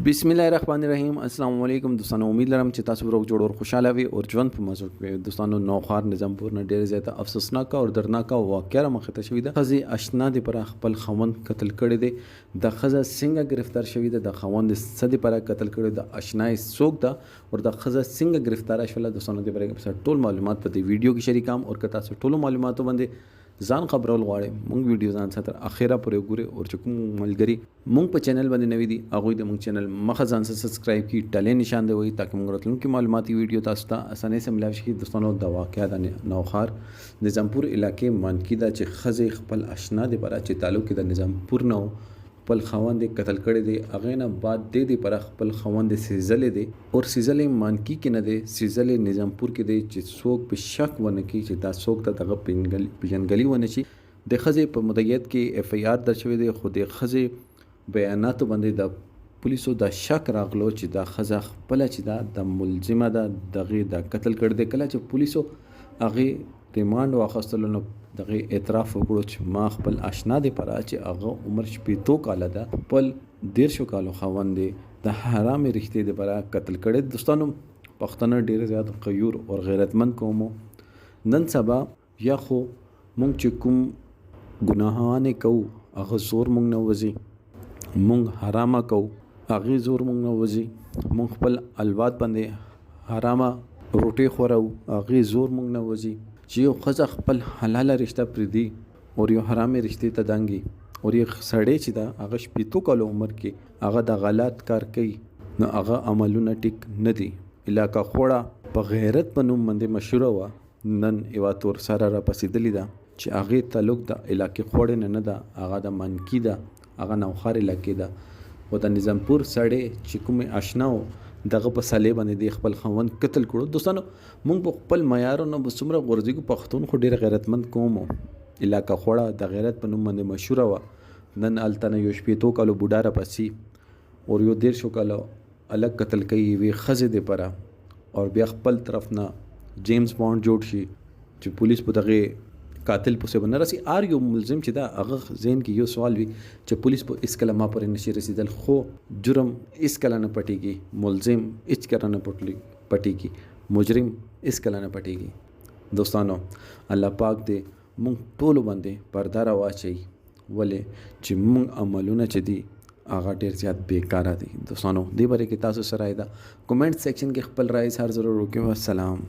बिस्मिल्लाहिर्रहमानिर्रहीम अस्सलाम वालेकुम दोस्तانو उम्मीद लरम چې تاسو ورو جوړ او خوشاله وي او ژوند په مزه کې دوستانو نوخار نظامپور نه ډېر زیاته افسوسناک او دردناک واقعه را مخ ته شوې ده خزي آشنا دي پر خپل خوند قتل کړي دي د خزه څنګه گرفتار شوې ده د خوند صدې پر قتل کړي ده آشنای سوق ده او د خزه څنګه گرفتار شول دوستانو دې پر ټول معلومات په دې ویډیو کې شریکام او کتا سره ټول معلوماتو باندې ځان خبرول غواړي مونږ ویډیو ځان سره اخیره پورې ګوري او چې کوم ملګری مونږ په چینل باندې نوی دي هغه د مونږ چینل مخه ځان سره سبسکرایب کی ټلې نشان دی وي ترڅو موږ راتلونکي معلوماتي ویډیو تاسو ته اسانه سره ملاوي شي دوستانو د واقعیا د نوخار نظامپور علاقې مانکی دا چې خزه خپل آشنا دي پر چې تعلق د نظامپور نو خپل خوند قتل کړي دي اغه نه بعد د پر خپل خوند سیزلې دي او سیزلې مانکی کې نه دي سیزلې نظامپور کې دي چې څوک په شک ونه کې چې دا څوک ته دغه پیژنګلی ونه شي د خزه په مدعیت کې اف ای آر درشوي دي خو د خزه بیانات باندې د پولیسو د شک راغلو چې دا خزه خپل چې دا د ملزمه دغه د قتل کړي دي کله چې پولیسو هغه ریماند واخستلو نو دغه اعتراف وکړو چې ما خپل آشنا دی پر چې هغه عمر شپېتو کال ده خپل 150 کالو خوند دی د حرام رښتې دی پر قتل کړي دوستانو پښتنه ډیر زیات غیور او غیرتمند قوم نن سبا یا خو مونږ چې کوم ګناهانه کوو هغه زور مونږ نه وځي مونږ حرامه کوو هغه زور مونږ نه وځي مونږ خپل الواد باندې حرامه روټي خورو هغه زور مونږ نه وځي چې یو خزه خپل حلاله رشتہ پردي او یو حرامي رشتې ته دانګي او یو سړی چې دا هغه شپېتو کال عمر کې هغه د غلط کار کوي نو هغه عملونه ټیک نه دي علاقه خوړه په غیرت په نوم باندې مشهور و نن یو تور سره را پسیدلی دا چې هغه تعلق د علاقې خوړه نه ده هغه د منکی ده هغه نوخار علاقې ده او د نظامپور سړی چې کوم آشناو دغه په صلیب باندې د خپل خوند قتل کړو دوستانو مونږ په خپل معیارونو بسمره غورځي پښتون خو ډیر غیرتمند قوم علاقه خوړه د غیرت په نوم باندې مشهور و نن التنه یو شپېتو کالو بوډا را پسی او یو 150 کالو الګ قتل کوي وی خزه دی پره او بیا خپل طرف نه جیمز بانډ جوړ شي چې پولیس په دغه قاتل پسې بنرسي ار یو ملزم چې دا هغه ذهن کې یو سوال وي چې پولیس په اس کلمه پر نشي رسیدل خو جرم اس کله نه پټيږي ملزم اچ کرانه پټيږي مجرم اس کله نه پټيږي دوستانو الله پاک دې مونږ ټول باندې پرده را واچي ولې چې مونږ عملونه چې دي هغه ډیر زیات بیکاره دي دوستانو دې باره کې تاسو سره دا کمنټ سیکشن کې خپل رائے هر ضرور وکړئ والسلام